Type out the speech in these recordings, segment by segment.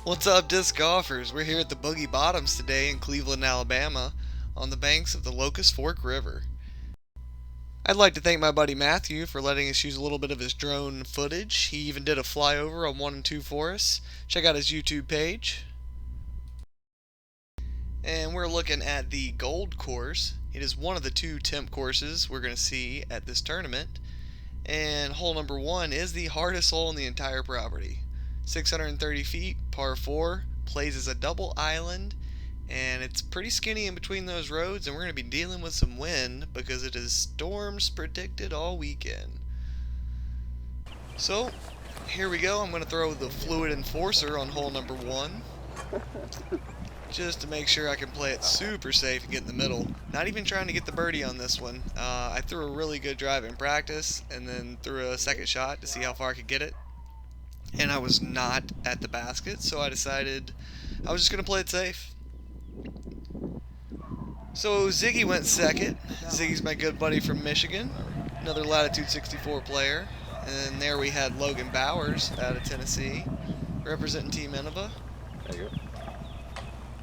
What's up, disc golfers? We're here at the Boogie Bottoms today in Cleveland, Alabama, on the banks of the Locust Fork River. I'd like to thank my buddy Matthew for letting us use a little bit of his drone footage. He even did a flyover on 1 and 2 for us. Check out his YouTube page. And we're looking at the Gold course. It is one of the 2 temp courses we're going to see at this tournament. And hole number 1 is the hardest hole in the entire property. 630 feet, par 4, plays as a double island, and it's pretty skinny in between those roads, and we're going to be dealing with some wind because it is storms predicted all weekend. So, here we go. I'm going to throw the fluid enforcer on hole number 1, just to make sure I can play it super safe and get in the middle. Not even trying to get the birdie on this one. I threw a really good drive in practice, and then threw a second shot to see how far I could get it. And I was not at the basket, so I decided I was just going to play it safe. So Ziggy went second. Ziggy's my good buddy from Michigan, another Latitude 64 player. And then there we had Logan Bowers out of Tennessee, representing Team Innova. There you go.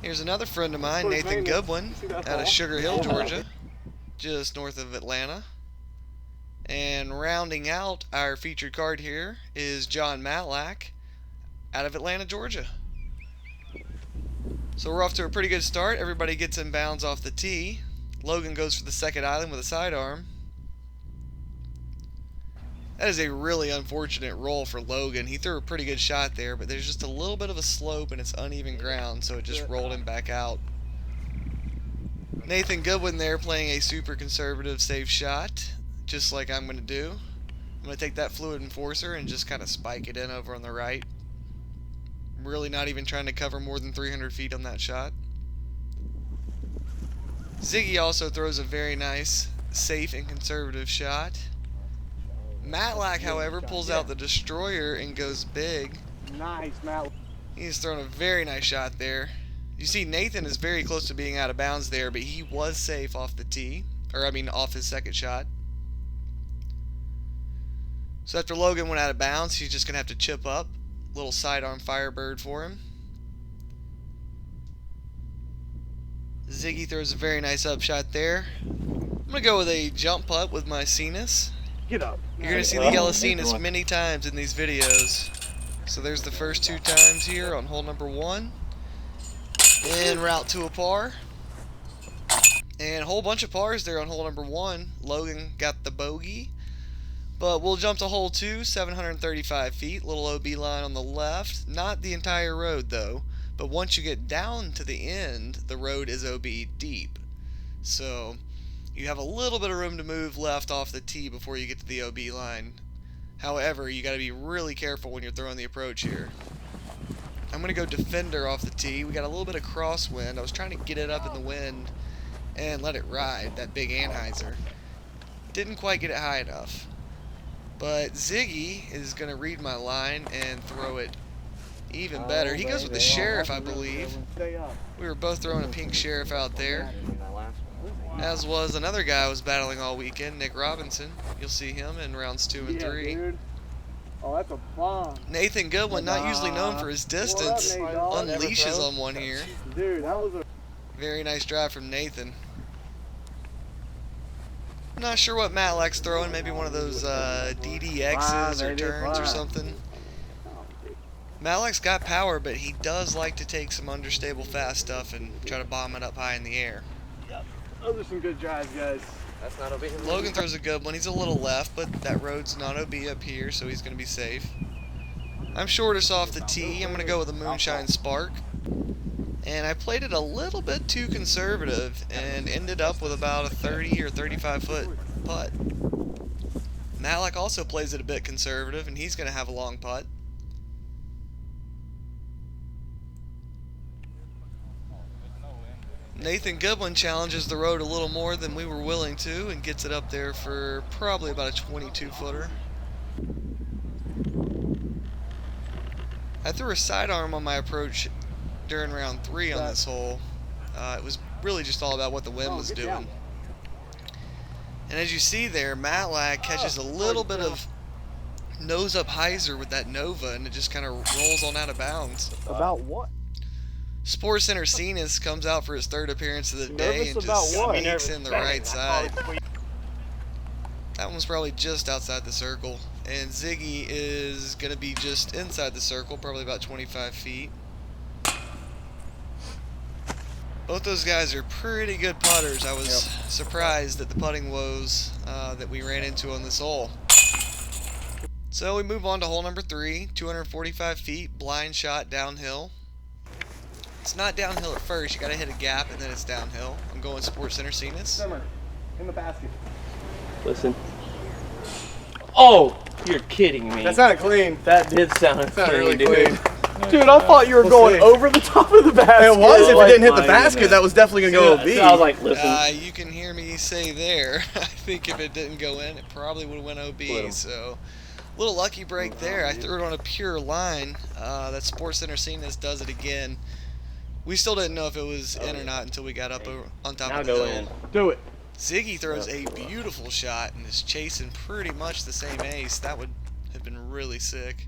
Here's another friend of mine, Nathan Goodwin, out of Sugar Hill, Georgia, just north of Atlanta. And rounding out our featured card here is John Matlack out of Atlanta, Georgia. So we're off to a pretty good start. Everybody gets in bounds off the tee. Logan goes for the second island with a sidearm. That is a really unfortunate roll for Logan. He threw a pretty good shot there, but there's just a little bit of a slope and it's uneven ground, so it just rolled him back out. Nathan Goodwin there playing a super conservative safe shot, just like I'm going to do. I'm going to take that fluid enforcer and just kind of spike it in over on the right. I'm really not even trying to cover more than 300 feet on that shot. Ziggy also throws a very nice, safe and conservative shot. Matlack, however, pulls out the destroyer and goes big. Nice, Matt. He's thrown a very nice shot there. You see Nathan is very close to being out of bounds there, but he was safe off the tee. Or, I mean, off his second shot. So after Logan went out of bounds, he's just going to have to chip up. Little sidearm Firebird for him. Ziggy throws a very nice upshot there. I'm going to go with a jump putt with my Cenis. Get up. You're going to see the yellow Cenis many times in these videos. So there's the first 2 times here on hole number 1. En route to a par. And a whole bunch of pars there on hole number 1. Logan got the bogey. But we'll jump to hole 2, 735 feet, little OB line on the left. Not the entire road though, but once you get down to the end, the road is OB deep. So you have a little bit of room to move left off the tee before you get to the OB line. However, you got to be really careful when you're throwing the approach here. I'm going to go defender off the tee. We got a little bit of crosswind. I was trying to get it up in the wind and let it ride, that big Anheuser. Didn't quite get it high enough. But Ziggy is going to read my line and throw it even better. He goes with the Sheriff, I believe. We were both throwing a pink Sheriff out there. As was another guy I was battling all weekend, Nick Robinson. You'll see him in rounds 2 and 3. Dude. Oh, that's a bomb. Nathan Goodwin, not usually known for his distance, unleashes on one here. Dude, that was a very nice drive from Nathan. Not sure what Matlack's throwing, maybe one of those DDXs or turns or something. Matlack's got power, but he does like to take some understable fast stuff and try to bomb it up high in the air. Yep. Those are some good drives, guys. That's not OB. Logan throws a good one. He's a little left, but that road's not OB up here, so he's going to be safe. I'm shortest off the tee. I'm going to go with a Moonshine Spark. And I played it a little bit too conservative and ended up with about a 30 or 35 foot putt. Matlack also plays it a bit conservative, and he's going to have a long putt. Nathan Goodwin challenges the road a little more than we were willing to and gets it up there for probably about a 22 footer. I threw a sidearm on my approach during round 3 on this hole. It was really just all about what the wind was doing. And as you see there, Matlack catches a little bit of nose up hyzer with that Nova, and it just kind of rolls on out of bounds. About what? Sports Center Cenas comes out for his third appearance of the day and Nervous just about what? sneaks in the right side. That one's probably just outside the circle. And Ziggy is going to be just inside the circle, probably about 25 feet. Both those guys are pretty good putters. I was surprised at the putting woes that we ran into on this hole. So we move on to hole number 3, 245 feet, blind shot downhill. It's not downhill at first, you gotta hit a gap and then it's downhill. I'm going Sports Center Cenas. Simmer in the basket. Listen. Oh, you're kidding me. That sounded clean. That did sound Sounded clean, really dude. clean. Dude, I thought you were going over the top of the basket. It was. If it didn't hit the basket, that was definitely going to go OB. I was like, listen. You can hear me say there. I think if it didn't go in, it probably would have went OB. So, little lucky break there. I threw it on a pure line. That Sports Center Cenas does it again. We still didn't know if it was in or not until we got up on top of the hill. In. Do it. Ziggy throws a beautiful shot and is chasing pretty much the same ace. That would have been really sick.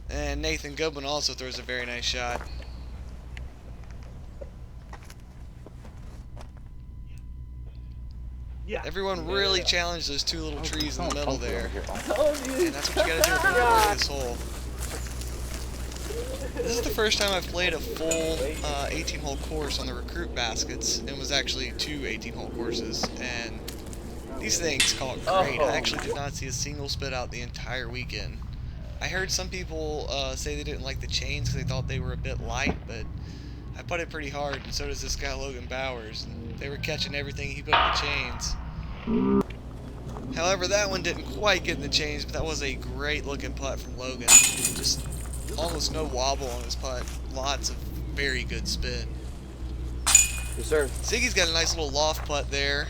And Nathan Goodwin also throws a very nice shot. Yeah. Everyone really challenged those two little trees in the middle there. And that's what you gotta do if you're gonna play this hole. This is the first time I've played a full 18-hole course on the recruit baskets. It was actually 2 18-hole courses, and these things call it great. I actually did not see a single spit out the entire weekend. I heard some people say they didn't like the chains because they thought they were a bit light, but I putted pretty hard, and so does this guy Logan Bowers. And they were catching everything he put in the chains. However, that one didn't quite get in the chains, but that was a great looking putt from Logan. Just almost no wobble on his putt. Lots of very good spin. Yes, sir. Ziggy's got a nice little loft putt there.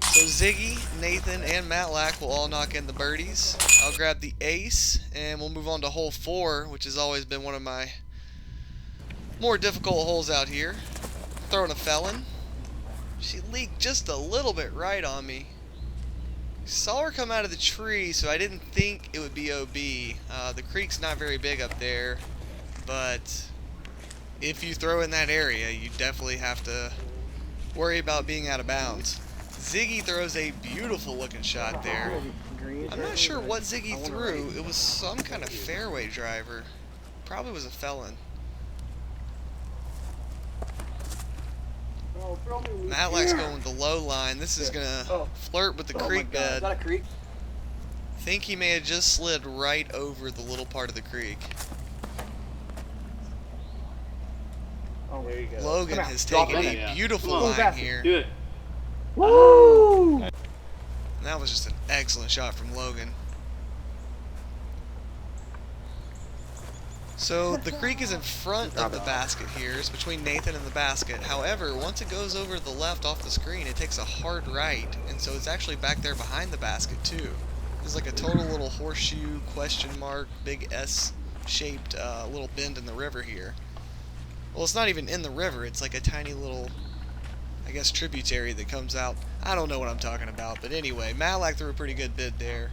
So Ziggy, Nathan, and Matlack will all knock in the birdies. I'll grab the ace, and we'll move on to hole 4, which has always been one of my more difficult holes out here. Throwing a felon. She leaked just a little bit right on me. Saw her come out of the tree, so I didn't think it would be OB. The creek's not very big up there, but if you throw in that area, you definitely have to worry about being out of bounds. Ziggy throws a beautiful looking shot there. I'm not sure what Ziggy threw. It was some kind of fairway driver. Probably was a felon. Matlack's going with the low line. This is going to flirt with the creek bed. Is that a creek? I think he may have just slid right over the little part of the creek. Oh, there you go. Logan has taken a beautiful line here. Do it. Woo! And that was just an excellent shot from Logan. So the creek is in front of the basket here. It's between Nathan and the basket. However, once it goes over to the left off the screen, it takes a hard right. And so it's actually back there behind the basket too. There's like a total little horseshoe, question mark, big S-shaped little bend in the river here. Well, it's not even in the river. It's like a tiny little, I guess, tributary that comes out. I don't know what I'm talking about. But anyway, Matlack threw a pretty good bid there.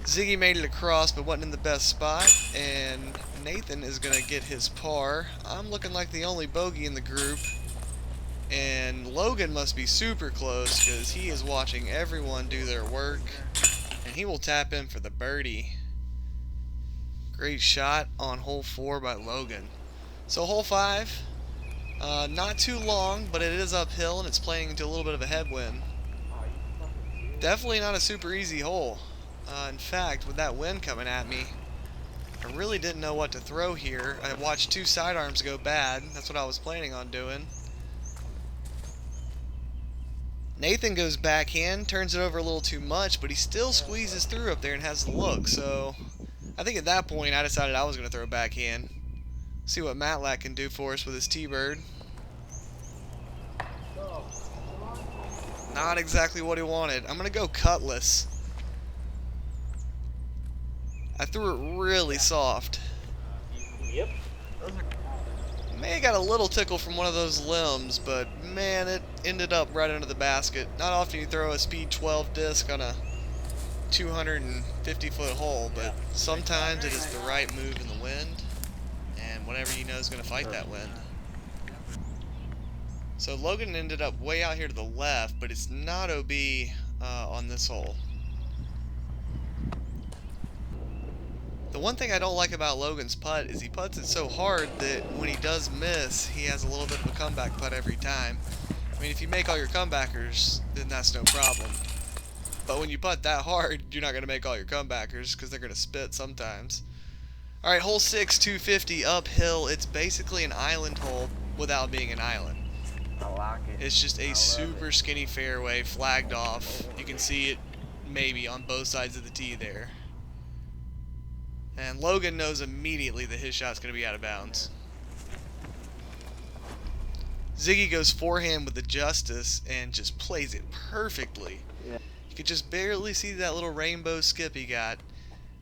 Ziggy made it across, but wasn't in the best spot, and Nathan is going to get his par. I'm looking like the only bogey in the group, and Logan must be super close because he is watching everyone do their work, and he will tap in for the birdie. Great shot on hole 4 by Logan. So hole 5, not too long, but it is uphill, and it's playing into a little bit of a headwind. Definitely not a super easy hole. In fact, with that wind coming at me, I really didn't know what to throw here. I watched 2 sidearms go bad. That's what I was planning on doing. Nathan goes backhand, turns it over a little too much, but he still squeezes through up there and has the look. So I think at that point I decided I was going to throw backhand. See what Matlack can do for us with his T-bird. Not exactly what he wanted. I'm going to go cutlass. I threw it really soft. Yep. May have got a little tickle from one of those limbs, but man, it ended up right under the basket. Not often you throw a speed 12 disc on a 250-foot hole, but sometimes it is the right move in the wind, and whatever you know is going to fight that wind. So Logan ended up way out here to the left, but it's not OB on this hole. The one thing I don't like about Logan's putt is he putts it so hard that when he does miss, he has a little bit of a comeback putt every time. I mean, if you make all your comebackers, then that's no problem. But when you putt that hard, you're not going to make all your comebackers because they're going to spit sometimes. Alright, hole 6, 250 uphill. It's basically an island hole without being an island. I like it. It's just a super skinny fairway, flagged off. You can see it maybe on both sides of the tee there. And Logan knows immediately that his shot's going to be out of bounds. Ziggy goes forehand with the justice and just plays it perfectly. You could just barely see that little rainbow skip he got.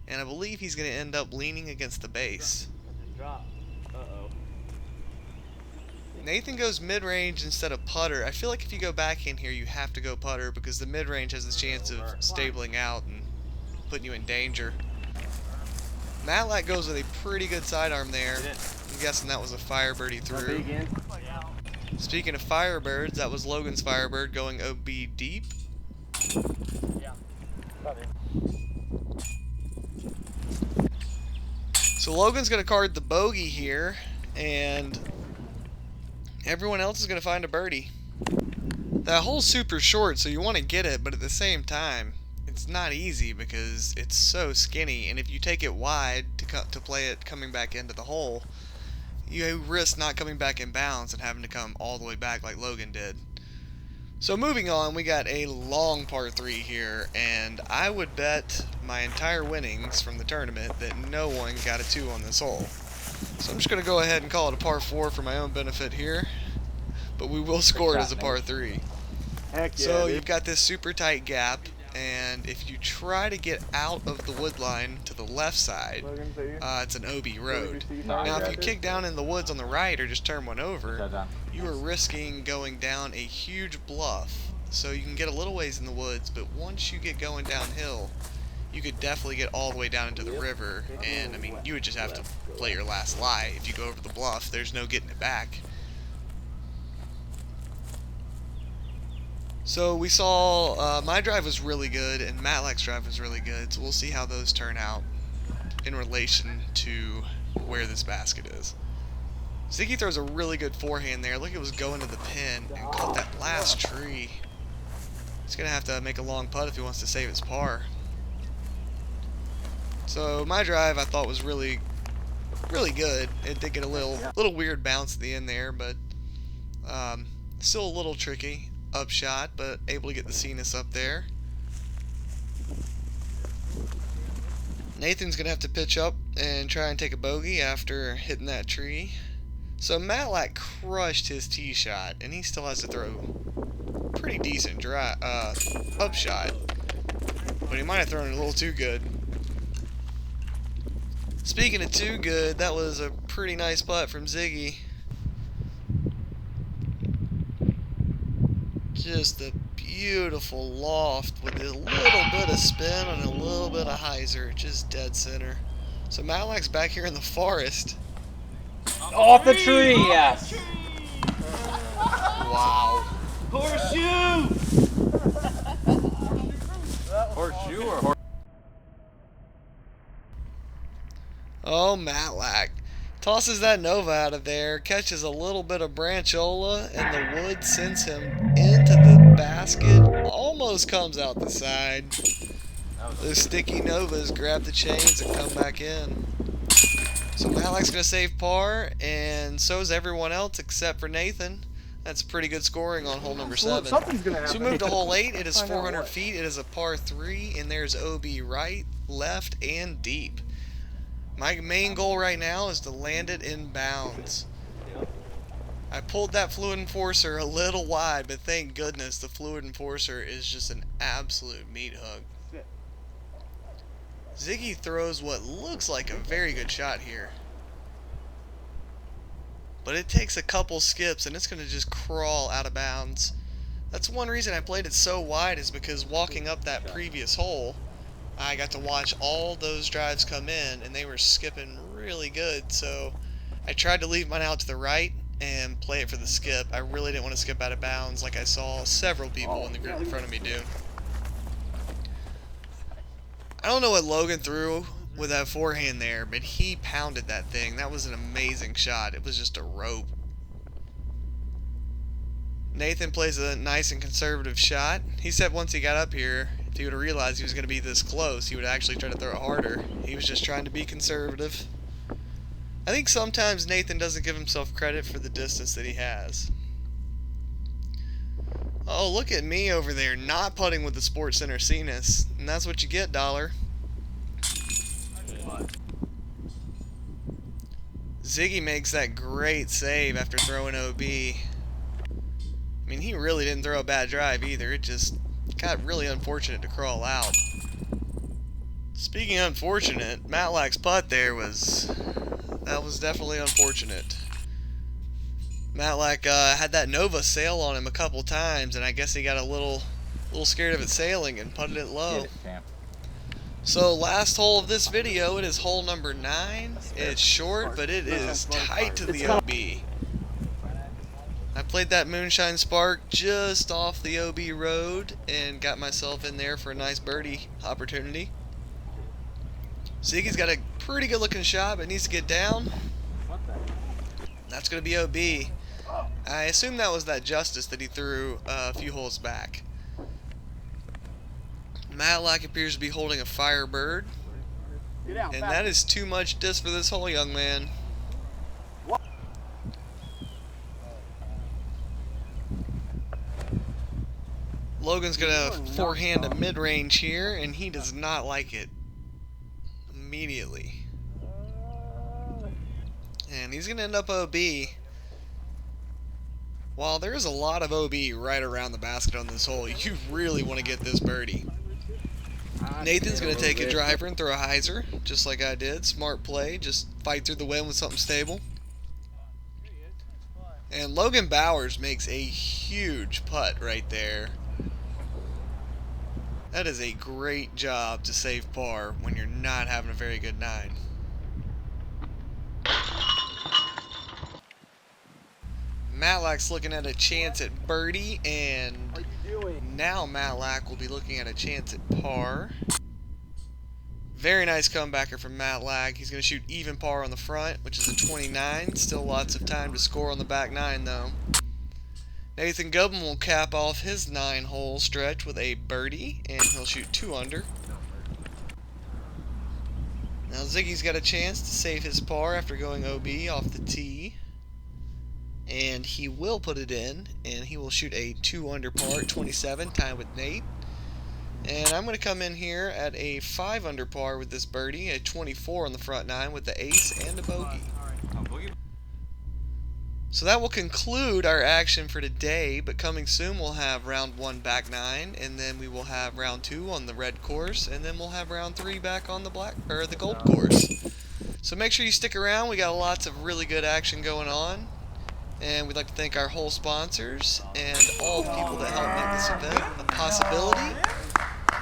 And I believe he's going to end up leaning against the base. Nathan goes mid-range instead of putter. I feel like if you go back in here, you have to go putter because the mid-range has the chance of stabling out and putting you in danger. Matlack goes with a pretty good sidearm there. I'm guessing that was a Firebird he threw. Speaking of Firebirds, that was Logan's Firebird going OB deep. So Logan's going to card the bogey here, and everyone else is going to find a birdie. That hole's super short, so you want to get it, but at the same time, it's not easy because it's so skinny, and if you take it wide to play it coming back into the hole, you risk not coming back in bounds and having to come all the way back like Logan did. So moving on, we got a long par 3 here, and I would bet my entire winnings from the tournament that no one got a 2 on this hole. So I'm just going to go ahead and call it a par 4 for my own benefit here, but we will score it as a par 3. Heck yeah, So dude. you've got this super tight gap, and if you try to get out of the wood line to the left side, it's an OB road. Now if you kick down in the woods on the right or just turn one over, you are risking going down a huge bluff. So you can get a little ways in the woods, but once you get going downhill, you could definitely get all the way down into the river, and I mean, you would just have to play your last lie. If you go over the bluff, there's no getting it back. So we saw my drive was really good and Matlack's drive was really good, so we'll see how those turn out in relation to where this basket is. Ziggy throws a really good forehand there. Look, it was going to the pin and caught that last tree. He's going to have to make a long putt if he wants to save his par. So my drive I thought was really good. It did get a little weird bounce at the end there, but still a little tricky. Upshot, but able to get the Cenis up there. Nathan's gonna have to pitch up and try and take a bogey after hitting that tree. So Matlack crushed his tee shot, and he still has to throw pretty decent upshot, but he might have thrown it a little too good. Speaking of too good, that was a pretty nice putt from Ziggy. Just a beautiful loft with a little bit of spin and a little bit of hyzer, just dead center. So Matlack's back here in the forest. Off the tree, yes. Wow. Horseshoe. Horseshoe or horse? Oh, Matlack. Tosses that Nova out of there, catches a little bit of branchola, and the wood sends him into the basket. Almost comes out the side. Those sticky Novas grab the chains and come back in. So Matlack's going to save par, and so is everyone else except for Nathan. That's pretty good scoring on hole number 7. Something's gonna happen. So we move to hole 8. It is 400 feet. It is a par 3, and there's OB right, left, and deep. My main goal right now is to land it in bounds. I pulled that fluid enforcer a little wide, but thank goodness the fluid enforcer is just an absolute meat hug. Ziggy throws what looks like a very good shot here. But it takes a couple skips and it's going to just crawl out of bounds. That's one reason I played it so wide, is because walking up that previous hole, I got to watch all those drives come in, and they were skipping really good, so I tried to leave mine out to the right and play it for the skip. I really didn't want to skip out of bounds like I saw several people in the group in front of me do. I don't know what Logan threw with that forehand there, but he pounded that thing. That was an amazing shot. It was just a rope. Nathan plays a nice and conservative shot. He said once he got up here, if he would have realized he was going to be this close, he would actually try to throw it harder. He was just trying to be conservative. I think sometimes Nathan doesn't give himself credit for the distance that he has. Oh, look at me over there, not putting with the Sports Center Cenas. And that's what you get, Dollar. Ziggy makes that great save after throwing OB. I mean, he really didn't throw a bad drive either. It just got really unfortunate to crawl out. Speaking of unfortunate, Matlack's putt there was definitely unfortunate. Matlack had that Nova sail on him a couple times, and I guess he got a little scared of it sailing and putted it low. So last hole of this video, it is hole number 9. It's short, but it is tight to the OB. I played that Moonshine Spark just off the OB road and got myself in there for a nice birdie opportunity. Ziggy's got a pretty good looking shot, but needs to get down. That's going to be OB. I assume that was that Justice that he threw a few holes back. Matlack appears to be holding a Firebird. And that is too much disc for this hole, young man. Logan's going to forehand a mid-range here, and he does not like it immediately. And he's going to end up OB. While there is a lot of OB right around the basket on this hole, you really want to get this birdie. Nathan's going to take a driver and throw a hyzer, just like I did. Smart play, just fight through the wind with something stable. And Logan Bowers makes a huge putt right there. That is a great job to save par when you're not having a very good 9. Matlack's looking at a chance at birdie, and now Matlack will be looking at a chance at par. Very nice comebacker from Matlack. He's going to shoot even par on the front, which is a 29. Still lots of time to score on the back 9, though. Nathan Goodwin will cap off his 9-hole stretch with a birdie, and he'll shoot 2 under. Now Ziggy's got a chance to save his par after going OB off the tee. And he will put it in, and he will shoot a 2 under par at 27, tied with Nate. And I'm going to come in here at a 5 under par with this birdie, a 24 on the front 9 with the ace and a bogey. So that will conclude our action for today, but coming soon we'll have round 1 back 9, and then we will have round 2 on the red course, and then we'll have round 3 back on the gold course. So make sure you stick around. We got lots of really good action going on. And we'd like to thank our whole sponsors and all the people that helped make this event a possibility.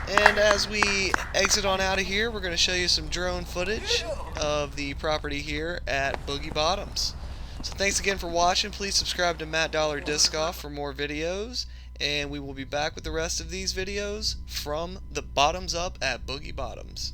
And as we exit on out of here, we're going to show you some drone footage of the property here at Boogie Bottoms. So thanks again for watching. Please subscribe to Matt Dollar Disc Off for more videos. And we will be back with the rest of these videos from the bottoms up at Boogie Bottoms.